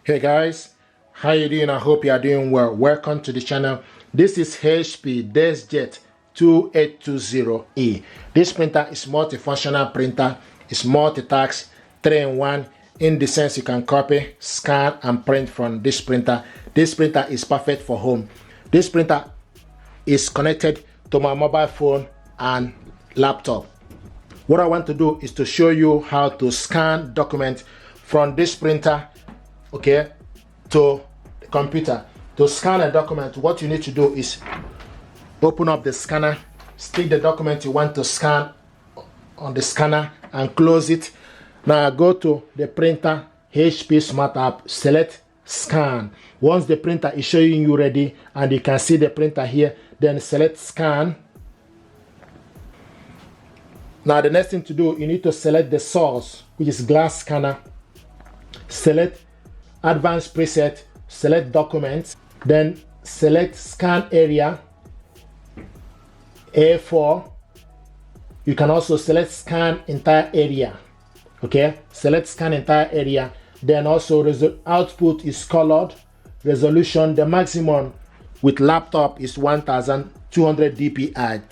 Hey guys, how you doing? I hope you are doing well. Welcome to the channel. This is HP Deskjet 2820E. This printer is multifunctional printer. It's multitask, 3-in-1. In the sense you can copy, scan, and print from this printer. This printer is perfect for home. This printer is connected to my mobile phone and laptop. What I want to do is to show you how to scan documents from this printer, okay, to the computer. To scan a document, what you need to do is open up the scanner, stick the document you want to scan on the scanner, and close it. Now go to the printer, HP Smart App, select scan. Once the printer is showing you ready and you can see the printer here, then select scan. Now the next thing to do, you need to select the source, which is glass scanner. Select advanced preset, select documents, then select scan area A4. You can also select scan entire area. Okay, select scan entire area. Then also output is colored. Resolution, the maximum with laptop is 1200 dpi.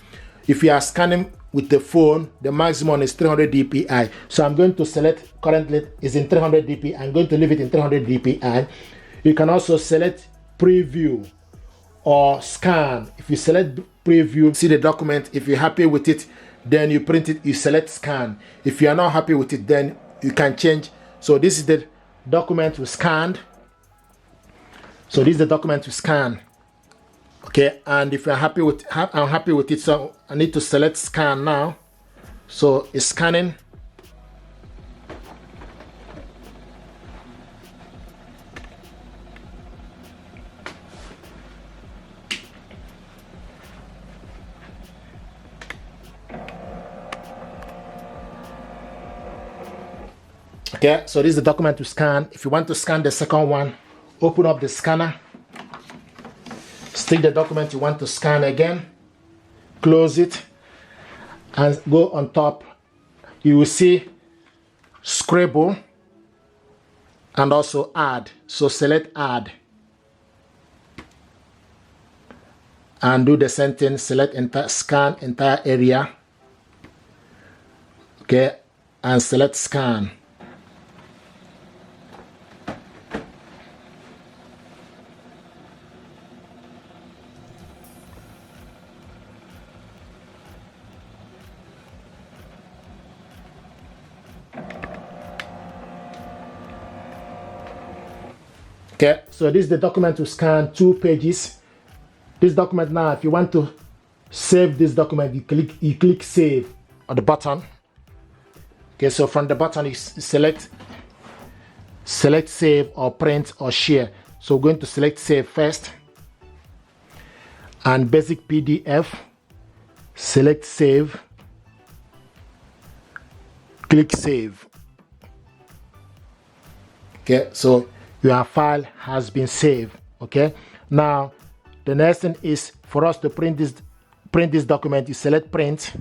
If you are scanning with the phone, the maximum is 300 dpi. So I'm going to select, currently is in 300 dpi. I'm going to leave it in 300 dpi. You can also select preview or scan. If you select preview, see the document. If you're happy with it, then you print it, you select scan. If you are not happy with it, then you can change. So this is the document we scanned. So this is the document we scanned. Okay, and if you're happy with, I'm happy with it, so I need to select scan now. So it's scanning. Okay, so this is the document to scan. If you want to scan the second one, open up the scanner, stick the document you want to scan again, close it, and go on top. You will see scribble and also add. So select add and do the same thing. Select scan entire area, okay, and select scan. Okay, so this is the document to scan, 2 pages. This document now, if you want to save this document, you click save on the button. Okay, so from the button you select save or print or share. So we're going to select save first. And basic PDF, select save, click save. Okay, so your file has been saved. Okay, now the next thing is for us to print this document. You select print,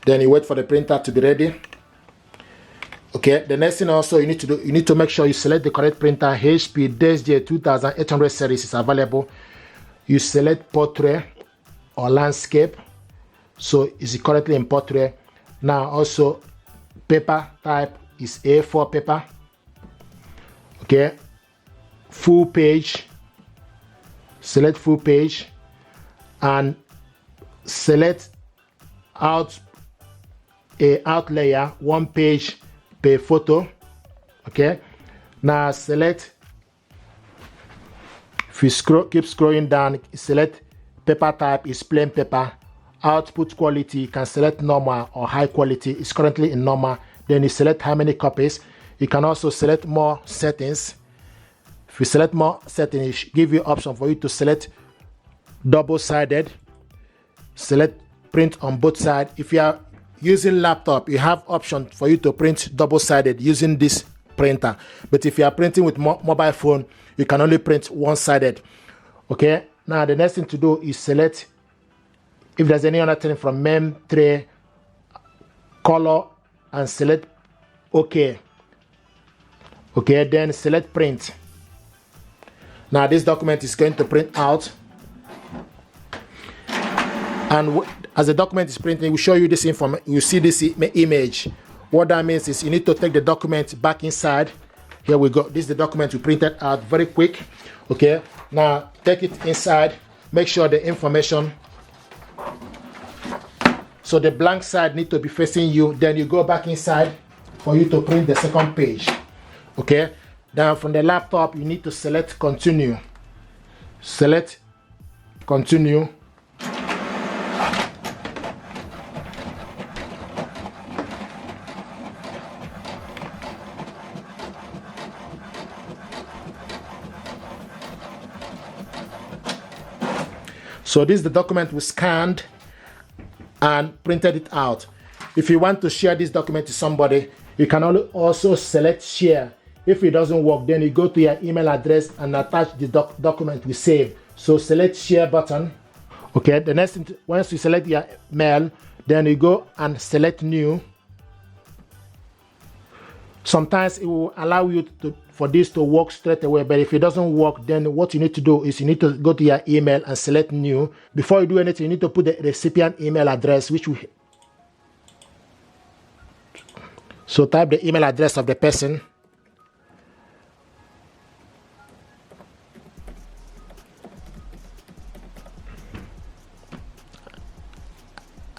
then you wait for the printer to be ready. Okay, the next thing also you need to do, you need to make sure you select the correct printer. HP Deskjet 2800 series is available. You select portrait or landscape. So is it currently in portrait? Now also paper type is A4 paper. Okay, full page, select full page, and select out layer, 1 page per photo. Okay, now select, if you keep scrolling down, select paper type is plain paper. Output quality, you can select normal or high quality. It's currently in normal. Then you select how many copies. You can also select more settings. If you select more settings, it give you option for you to select double-sided, select print on both sides. If you are using laptop, you have option for you to print double-sided using this printer. But if you are printing with mobile phone, you can only print one-sided. Okay, now the next thing to do is select if there's any other thing from mem tray color and select OK. Okay, then select print. Now this document is going to print out, and as the document is printing, we show you this information. You see this image. What that means is you need to take the document back inside. Here we go. This is the document we printed out. Very quick. Okay, now take it inside. Make sure the information, so the blank side need to be facing you. Then you go back inside for you to print the second page. Okay, then from the laptop you need to select continue. Select continue. So this is the document we scanned and printed it out. If you want to share this document to somebody, you can also select share. If it doesn't work, then you go to your email address and attach the document we saved. So select share button. Okay, the next thing, once you select your mail, then you go and select new. Sometimes it will allow you for this to work straight away, but if it doesn't work, then what you need to do is you need to go to your email and select new. Before you do anything, you need to put the recipient email address, so type the email address of the person.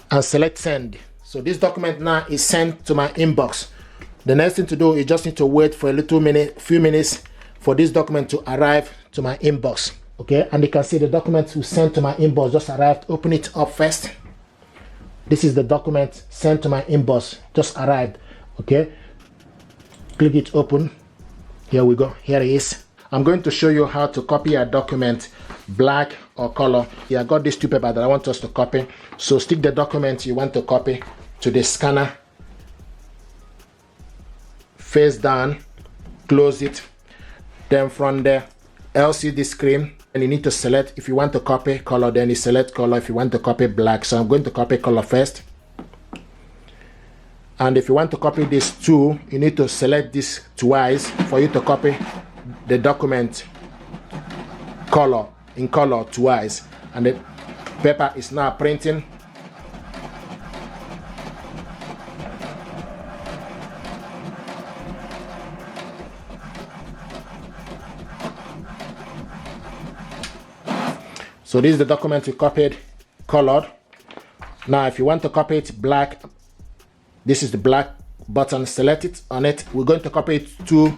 And select send. So this document now is sent to my inbox. The next thing to do is just need to wait for few minutes for this document to arrive to my inbox. Okay, and you can see the document we sent to my inbox just arrived. Open it up first. This is the document sent to my inbox, just arrived. Okay, click it open. Here we go. Here it is. I'm going to show you how to copy a document, black or color. Yeah, I got these two papers that I want us to copy. So stick the document you want to copy to the scanner, face down, close it. Then from the LCD screen, and you need to select, if you want to copy color, then you select color. If you want to copy black, so I'm going to copy color first. And if you want to copy this too, you need to select this twice for you to copy the document color in color twice. And the paper is now printing. So this is the document we copied, colored. Now if you want to copy it black, this is the black button, select it on it. We're going to copy it 2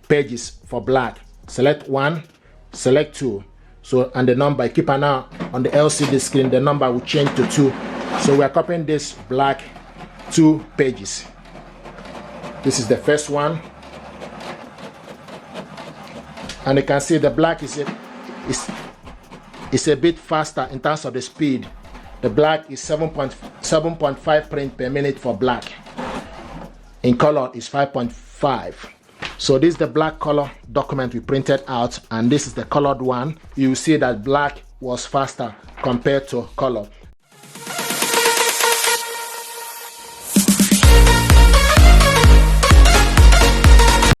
pages for black. Select 1, select 2. So, and the number, keep an eye on the LCD screen, the number will change to 2. So we are copying this black 2 pages. This is the first one. And you can see the black is a bit faster in terms of the speed. The black is 7.5 print per minute for black. In color is 5.5. So this is the black color document we printed out, and this is the colored one. You see that black was faster compared to color.